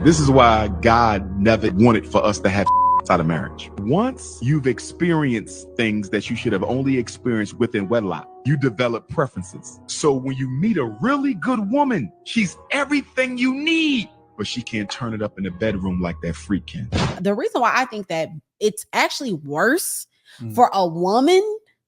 This is why God never wanted for us to have outside of marriage. Once you've experienced things that you should have only experienced within wedlock, you develop preferences. So when you meet a really good woman, she's everything you need, but she can't turn it up in the bedroom like that freak can. The reason why I think that it's actually worse for a woman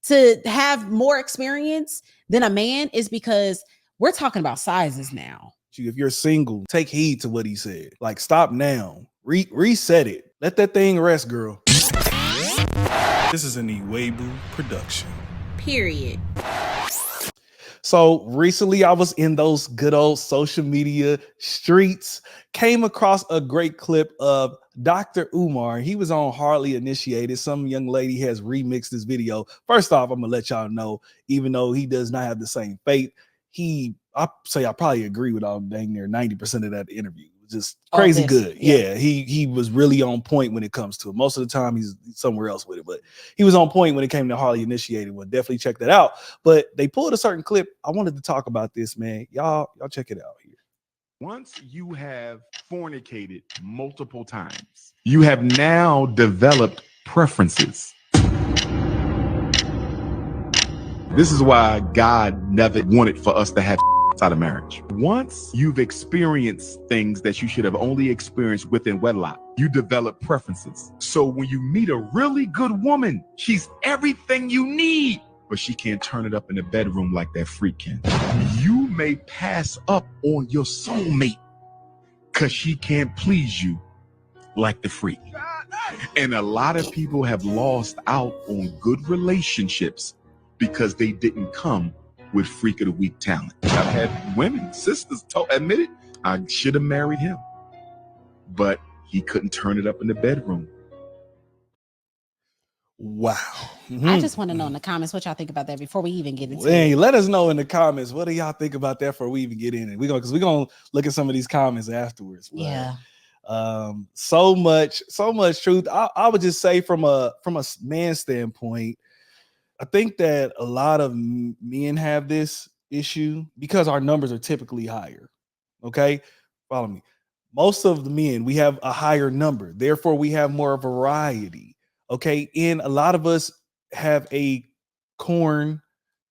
to have more experience than a man is because we're talking about sizes now. If you're single, take heed to what he said. Like, stop now. Reset it. Let that thing rest, girl. This is an Iwegbu production. Period. So recently I was in those good old social media streets, came across a great clip of Dr. Umar. He was on Hardly Initiated. Some young lady has remixed this video. First off, I'm gonna let y'all know, even though he does not have the same faith, I probably agree with all dang near 90% of that interview. Just crazy good. Yeah, he was really on point when it comes to it. Most of the time he's somewhere else with it, but he was on point when it came to Hardly Initiated one. Definitely check that out. But they pulled a certain clip. I wanted to talk about this, man. Y'all check it out here. Once you have fornicated multiple times, you have now developed preferences. This is why God never wanted for us to have outside of marriage. Once you've experienced things that you should have only experienced within wedlock, you develop preferences. So when you meet a really good woman, she's everything you need, but she can't turn it up in the bedroom like that freak can. You may pass up on your soulmate because she can't please you like the freak. And a lot of people have lost out on good relationships because they didn't come with freak of the week talent. I've had women, sisters admit it, I should have married him, but he couldn't turn it up in the bedroom. Wow. I just want to know in the comments what y'all think about that before we even get into it. Hey, let us know in the comments. What do y'all think about that before we even get in it? We're gonna look at some of these comments afterwards. But, yeah. So much truth. I would just say from a man standpoint, I think that a lot of men have this issue because our numbers are typically higher. Okay, follow me. Most of the men, we have a higher number, therefore we have more variety. Okay, and a lot of us have a corn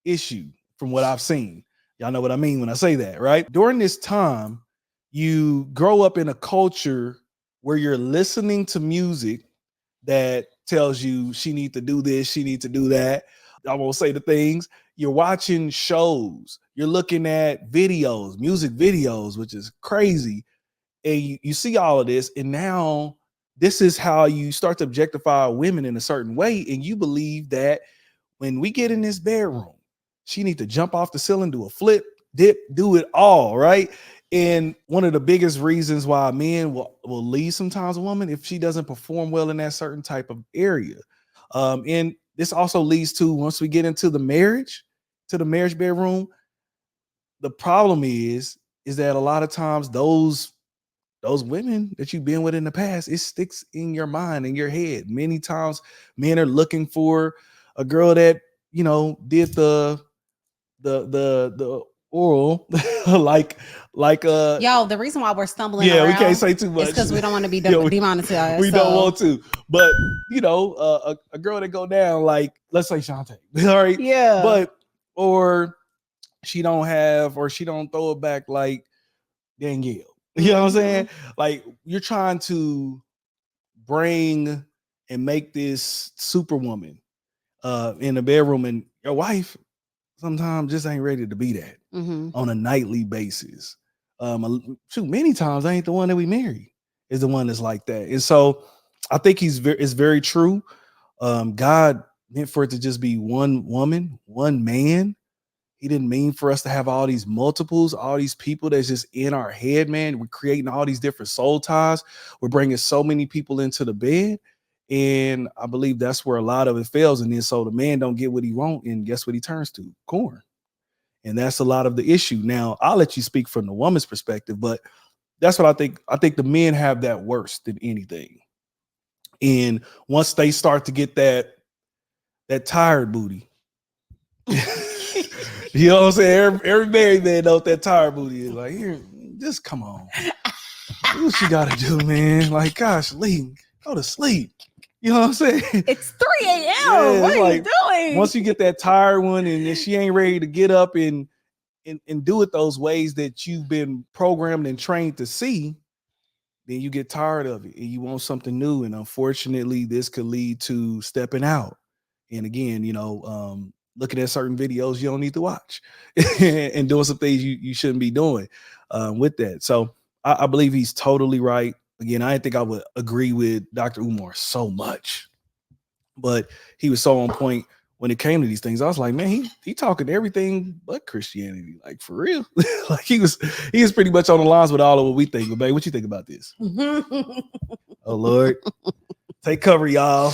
issue from what I've seen. Y'all know what I mean when I say that, right? During this time, you grow up in a culture where you're listening to music that tells you she need to do this, she need to do that. I won't say the things. You're watching shows, you're looking at videos, music videos, which is crazy. And you see all of this, and now this is how you start to objectify women in a certain way. And you believe that when we get in this bedroom, she need to jump off the ceiling, do a flip, dip, do it all, right? And one of the biggest reasons why men will leave sometimes a woman if she doesn't perform well in that certain type of area. And this also leads to, once we get into the marriage bedroom, the problem is that a lot of times those women that you've been with in the past, it sticks in your mind, in your head. Many times men are looking for a girl that, you know, did the oral like yo, the reason why we're stumbling around, we can't say too much because we don't want to be demonetized. We don't want to, but you know, a girl that go down, like, let's say Shantae, all right, yeah, but or she don't throw it back like Danielle. You know what I'm saying? Like, you're trying to bring and make this superwoman in the bedroom, and your wife sometimes just ain't ready to be that on a nightly basis. Many times I ain't the one that we marry is the one that's like that. And so I think it's very true. God meant for it to just be one woman, one man. He didn't mean for us to have all these multiples, all these people that's just in our head, man. We're creating all these different soul ties. We're bringing so many people into the bed. And I believe that's where a lot of it fails. And then so the man don't get what he wants. And guess what he turns to? Corn. And that's a lot of the issue. Now, I'll let you speak from the woman's perspective, but that's what I think. I think the men have that worse than anything. And once they start to get that tired booty, you know what I'm saying? Every married man knows what that tired booty is. Like, here, just come on. what you gotta do, man? Like, gosh, Lee, go to sleep. You know what I'm saying? It's 3 a.m. Yeah, what are like, you doing? Once you get that tired one and then she ain't ready to get up and do it those ways that you've been programmed and trained to see, then you get tired of it and you want something new. And unfortunately, this could lead to stepping out. And again, looking at certain videos you don't need to watch and doing some things you shouldn't be doing with that. So I believe he's totally right. Again, I didn't think I would agree with Dr. Umar so much, but he was so on point when it came to these things. I was like, man, he talking everything but Christianity, like for real. Like he was pretty much on the lines with all of what we think. But babe, what you think about this? Oh Lord, take cover, y'all.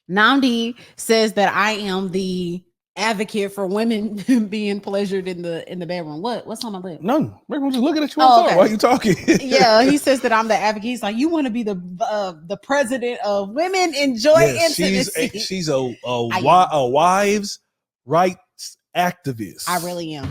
Namdi says that I am the advocate for women being pleasured in the bedroom. What's on my lip? None. I'm just looking at you. Oh, okay. Why are you talking? Yeah, he says that I'm the advocate. He's like, you want to be the president of women enjoy intimacy. She's a wives' rights activist. I really am.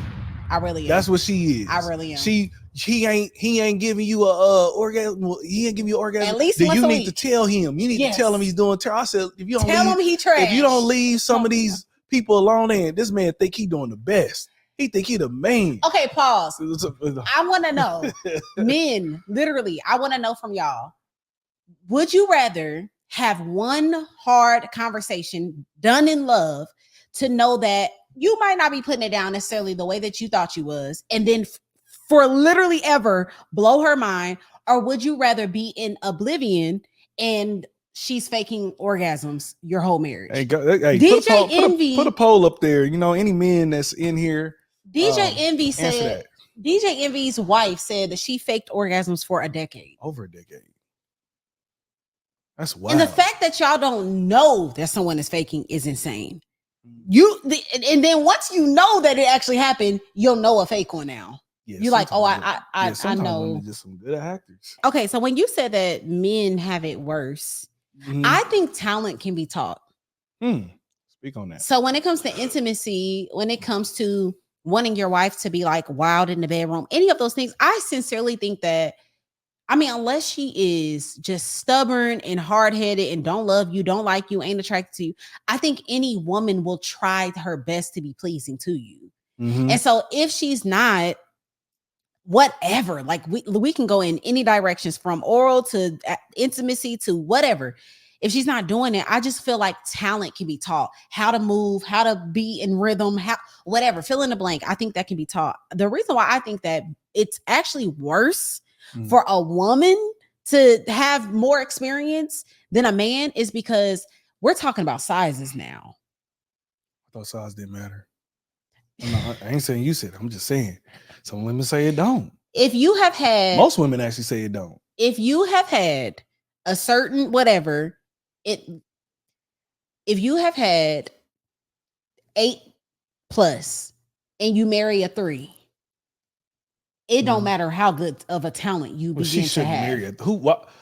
That's what she is. I really am. He ain't giving you a orgasm. He ain't giving you an orgasm. At least then once you a need week. to tell him. You need to tell him he's doing terrible. I said, if you don't tell him he trash. If you don't leave some of these people alone, and this man think he doing the best. He think he the man. Okay, pause. I want to know, men, literally, I want to know from y'all. Would you rather have one hard conversation done in love to know that you might not be putting it down necessarily the way that you thought you was, and then for literally ever blow her mind? Or would you rather be in oblivion and she's faking orgasms your whole marriage? Hey, DJ Envy, put a poll up there. Any men that's in here. DJ Envy said DJ Envy's wife said that she faked orgasms for a decade. Over a decade. That's wild. And the fact that y'all don't know that someone is faking is insane. And then once you know that it actually happened, you'll know a fake one now. Yeah, you're like, oh, I know. Just some good actors. Okay, so when you said that men have it worse, I think talent can be taught. Speak on that. So when it comes to intimacy, when it comes to wanting your wife to be like wild in the bedroom, any of those things, I sincerely think that, unless she is just stubborn and hard-headed and don't love you, don't like you, ain't attracted to you, I think any woman will try her best to be pleasing to you. And so if she's not, whatever, like we can go in any directions from oral to intimacy to whatever. If she's not doing it, I just feel like talent can be taught. How to move, how to be in rhythm, whatever, fill in the blank. I think that can be taught. The reason why I think that it's actually worse for a woman to have more experience than a man is because we're talking about sizes now. I thought size didn't matter. No, I ain't saying you said it. I'm just saying some women say it don't. If you have had, most women actually say it don't. If you have had a certain whatever, if you have had 8+ and you marry a 3, it don't matter how good of a talent you begin to have. Marry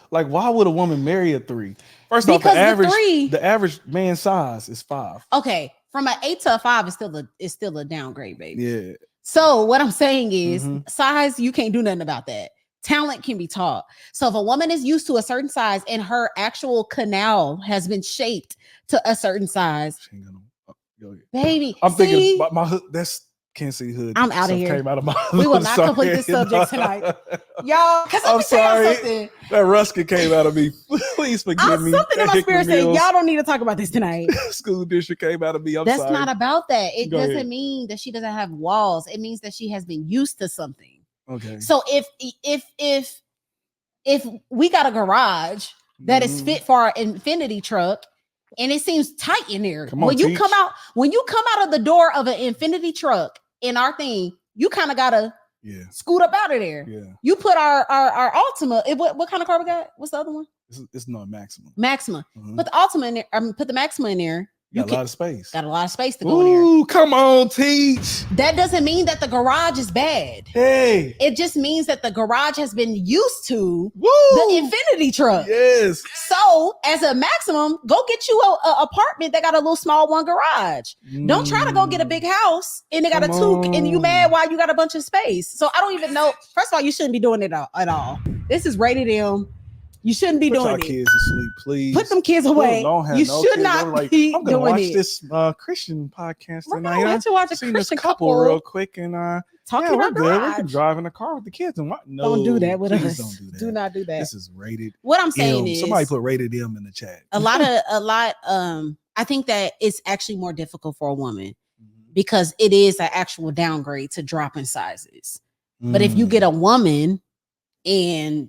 why would a woman marry a 3? First off, the average man's size is 5. Okay, from an 8 to a 5 is still a downgrade, baby. Yeah. So what I'm saying is size, you can't do nothing about that. Talent can be taught. So if a woman is used to a certain size and her actual canal has been shaped to a certain size, baby, I'm thinking my hood. That's can't see hood. I'm out of here. Came out of my we will not complete this subject tonight, y'all. Because I'm sorry, that Ruskin came out of me. Please forgive me. Something in my spirit said y'all don't need to talk about this tonight. School district came out of me. That's sorry. Not about that. It doesn't mean that she doesn't have walls. It means that she has been used to something. Okay. So if we got a garage that is fit for our infinity truck and it seems tight in there, when you come out of the door of an infinity truck in our thing, you kind of gotta scoot up out of there. Yeah. You put our Altima. What kind of car we got? What's the other one? It's not Maxima. Maxima. Put the Altima in there. Put the Maxima in there. You got a lot of space. Got a lot of space to go in Ooh, come on, teach. there. That doesn't mean that the garage is bad. Hey. It just means that the garage has been used to Woo. the infinity truck. Yes. So as a maximum, go get you a apartment that got a little small one garage. Don't try to go get a big house and they got a two and you mad why you got a bunch of space. So I don't even know. First of all, you shouldn't be doing it at all. This is rated M. You shouldn't be doing it. Put your kids to sleep, please. Put them kids away. You should not be I'm gonna doing watch it. this Christian podcast tonight. Right, to watch a seen Christian this couple real quick and talking about good. We can drive in the car with the kids and what? No, don't do that with us. Don't do that. Do not do that. This is rated. What I'm saying is somebody put rated M in the chat. a lot. I think that it's actually more difficult for a woman because it is an actual downgrade to dropping sizes. But if you get a woman and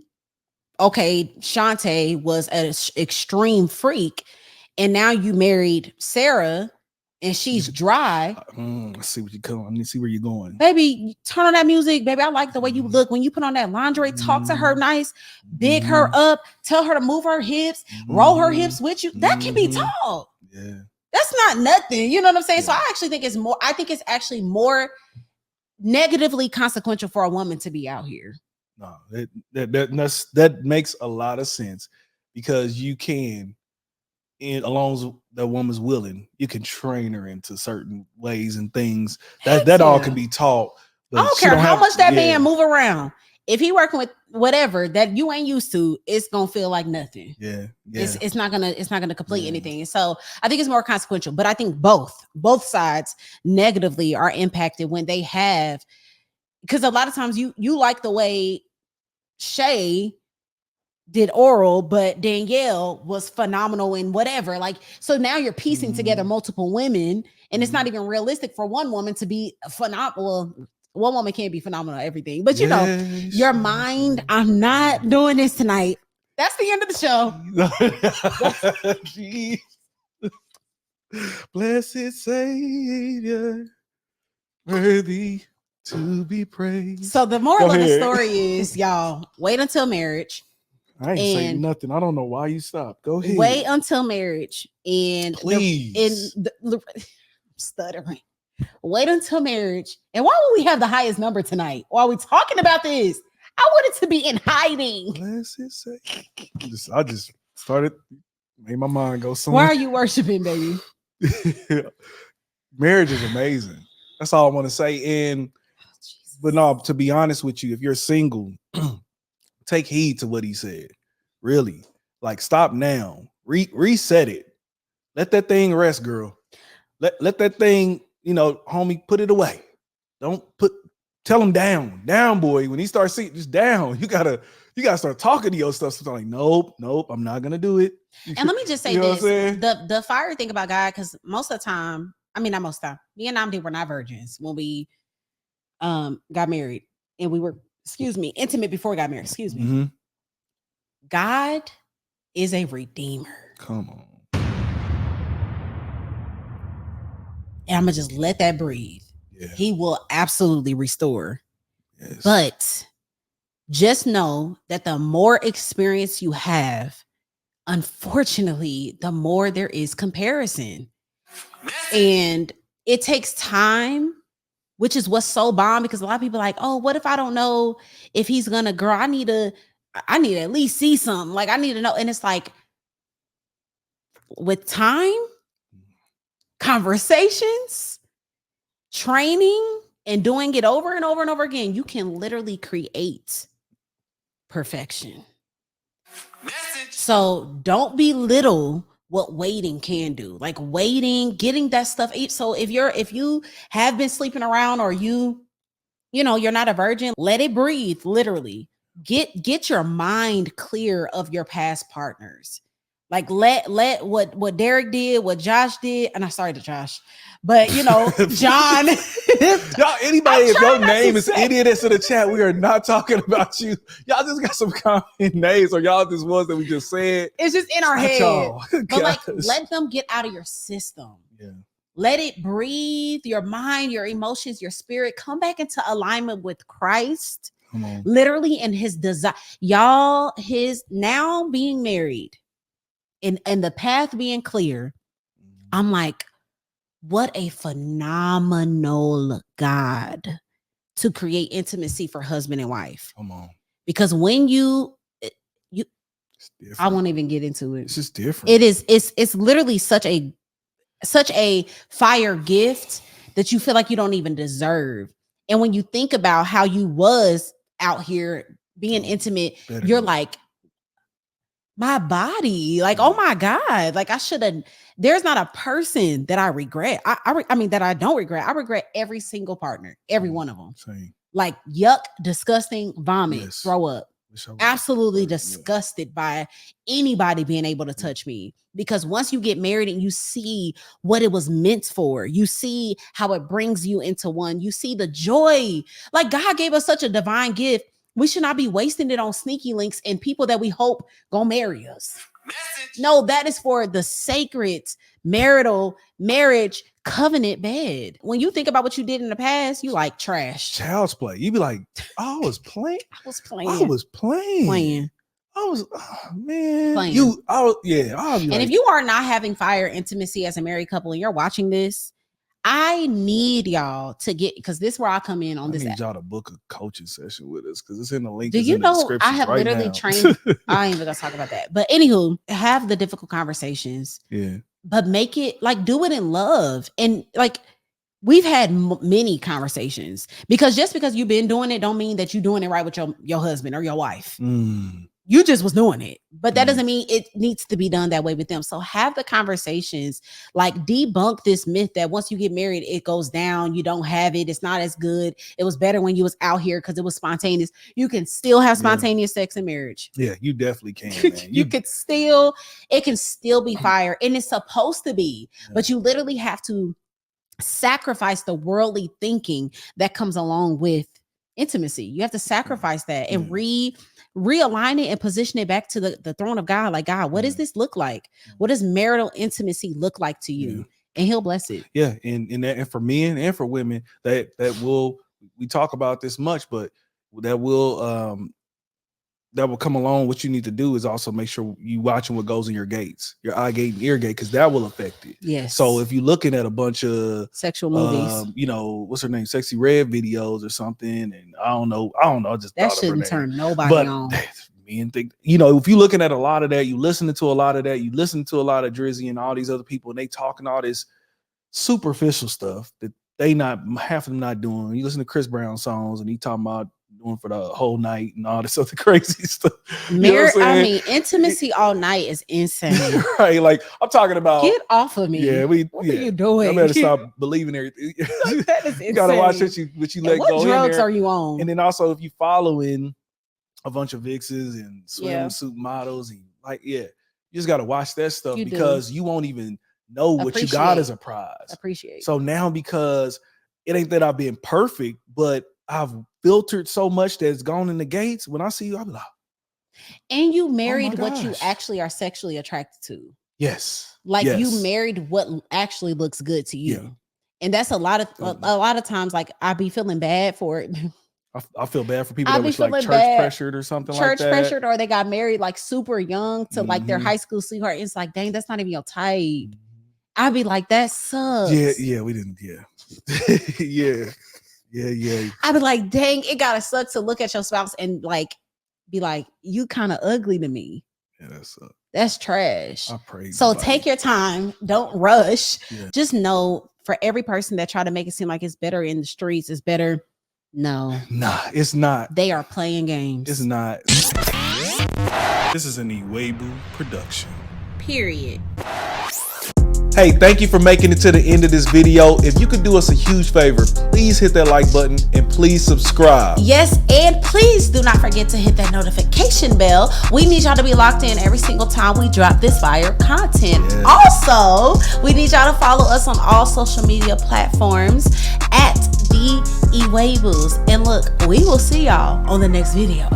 okay, Shantae was an extreme freak, and now you married Sarah, and she's dry. Let's see what you come. Let me see where you're going, baby. Turn on that music, baby. I like the way you look when you put on that lingerie. Talk to her nice, big her up, tell her to move her hips, roll her hips with you. That can be tall. Yeah, that's not nothing. You know what I'm saying? Yeah. So I actually think it's more. I think it's actually more negatively consequential for a woman to be out here. No, that makes a lot of sense because you can, as long as the woman's willing, you can train her into certain ways and things that all can be taught. I don't care how much that man move around. If he working with whatever that you ain't used to, it's gonna feel like nothing. Yeah. It's not gonna complete anything. And so I think it's more consequential. But I think both sides negatively are impacted when they have, because a lot of times you like the way Shay did oral, but Danielle was phenomenal in whatever. Like, so now you're piecing together multiple women, and it's not even realistic for one woman to be phenomenal. One woman can't be phenomenal at everything, but you know, your mind. I'm not doing this tonight. That's the end of the show. Blessed Savior, worthy to be praised. So the moral of the story is, y'all, wait until marriage. I ain't saying nothing. I don't know why you stopped. Go ahead. Wait until marriage, and please. I'm stuttering. Wait until marriage. And why would we have the highest number tonight? Why are we talking about this? I want it to be in hiding. Blessed Savior. I just started, made my mind go somewhere. Why are you worshiping, baby? Marriage is amazing. That's all I want to say. And but no, to be honest with you, if you're single, take heed to what he said. Really, like stop now. Reset it. Let that thing rest, girl. Let that thing, homie, put it away. Don't tell him down, boy. When he starts seeing just down, you gotta start talking to your stuff. So like, nope, I'm not gonna do it. And let me just say this: the fire thing about God, because most of the time, I mean, not most of the time, me and Namdi were not virgins when we got married, and we were, intimate before we got married. God is a redeemer. Come on. And I'm gonna just let that breathe. Yeah. He will absolutely restore. Yes. But just know that the more experience you have, unfortunately, the more there is comparison. And it takes time, which is what's so bomb, because a lot of people are like, oh, what if I don't know if he's gonna grow? I need to at least see something. Like, I need to know. And it's like, with time, conversations, training, and doing it over and over and over again, you can literally create perfection. Message. So don't belittle what waiting can do. Like waiting, getting that stuff. So if you have been sleeping around, or you're not a virgin, let it breathe. Literally, get your mind clear of your past partners. Like let what Derek did, what Josh did, and I'm sorry to Josh, but John. Y'all, anybody, if your name is idiots in the chat, we are not talking about you. Y'all just got some common names, or y'all just ones that we just said. It's just in our head. But like, let them get out of your system. Yeah. Let it breathe. Your mind, your emotions, your spirit, come back into alignment with Christ. Come on. Literally, in his desire. Y'all, his now being married. And the path being clear, I'm like, what a phenomenal God to create intimacy for husband and wife. Come on. Because when you It's different. I won't even get into it. It's just different. It's literally such a fire gift that you feel like you don't even deserve. And when you think about how you was out here being intimate, you're like, my body, like, oh my God, like I should have. There's not a person that I regret. I mean, that I don't regret. I regret every single partner, every one of them. Same. Like yuck, disgusting, vomit, Yes. throw up. Absolutely disgusted by anybody being able to touch me, because once you get married and you see what it was meant for, you see how it brings you into one, you see the joy. Like God gave us such a divine gift. We should not be wasting it on sneaky links and people that we hope gonna marry us. No, that is for the sacred marital marriage covenant bed. When you think about what you did in the past, you like trash. Child's play. You be like, I was playing. I was playing. I was playing. I was, man. Playing. I'll be and like, if you are not having fire intimacy as a married couple and you're watching this, I need y'all to get, because this is where I come in on this. I need y'all to book a coaching session with us because it's in the link. Do you know I have literally trained? I ain't even gonna talk about that. But anywho, have the difficult conversations. Yeah. But make it like, do it in love. And like, we've had many conversations, because just because you've been doing it don't mean that you're doing it right with your husband or your wife. You just was doing it, but that doesn't mean it needs to be done that way with them. So have the conversations, like debunk this myth that once you get married, it goes down. You don't have it. It's not as good. It was better when you was out here because it was spontaneous. You can still have spontaneous sex in marriage. Yeah, you definitely can, man. It can still be fire, and it's supposed to be, but you literally have to sacrifice the worldly thinking that comes along with intimacy. You have to sacrifice that and realign it and position it back to the throne of God. Like, God, what does this look like? What does marital intimacy look like to you? And he'll bless it. Yeah. And for men and for women that will, we talk about this much, but that will come along. What you need to do is also make sure you watching what goes in your gates, your eye gate and ear gate, because that will affect it. Yes. So if you're looking at a bunch of sexual movies, what's her name, Sexy Red videos or something, and I don't know, just that shouldn't turn nobody on. Men think, if you're looking at a lot of that, you listening to a lot of that, you listen to a lot of Drizzy and all these other people, and they talking all this superficial stuff that half of them not doing. You listen to Chris Brown songs and he talking about doing for the whole night and all this other crazy stuff. Intimacy all night is insane. Right? Like, I'm talking about, get off of me. Yeah, what are you doing? I better stop believing everything. That is insane. You gotta watch what you let go. What drugs are you on? And then also, if you following a bunch of vixens and swimsuit models, and you just gotta watch that stuff, because you won't even know what you got as a prize. Appreciate. So now, because it ain't that I've been perfect, but I've filtered so much that's gone in the gates. When I see you, I'm like, and you married what you actually are sexually attracted to. Yes. Like you married what actually looks good to you. Yeah. And that's a lot of times, like, I be feeling bad for it. I feel bad for people that was like church pressured or something like that. Church pressured, or they got married like super young to like their high school sweetheart. It's like, dang, that's not even your type. I'd be like, that sucks. Yeah, we didn't. Yeah. Yeah. I'd be like, dang, it gotta suck to look at your spouse and like be like, you kind of ugly to me. Yeah, that sucks. That's trash. I pray. So take your time. Don't rush. Yeah. Just know, for every person that try to make it seem like it's better in the streets, it's better. No. Nah, it's not. They are playing games. It's not. This is an Iwegbu production. Period. Hey, thank you for making it to the end of this video. If you could do us a huge favor, please hit that like button and please subscribe. Yes, and please do not forget to hit that notification bell. We need y'all to be locked in every single time we drop this fire content. Yes. Also, we need y'all to follow us on all social media platforms at the Iwegbus. And look, we will see y'all on the next video.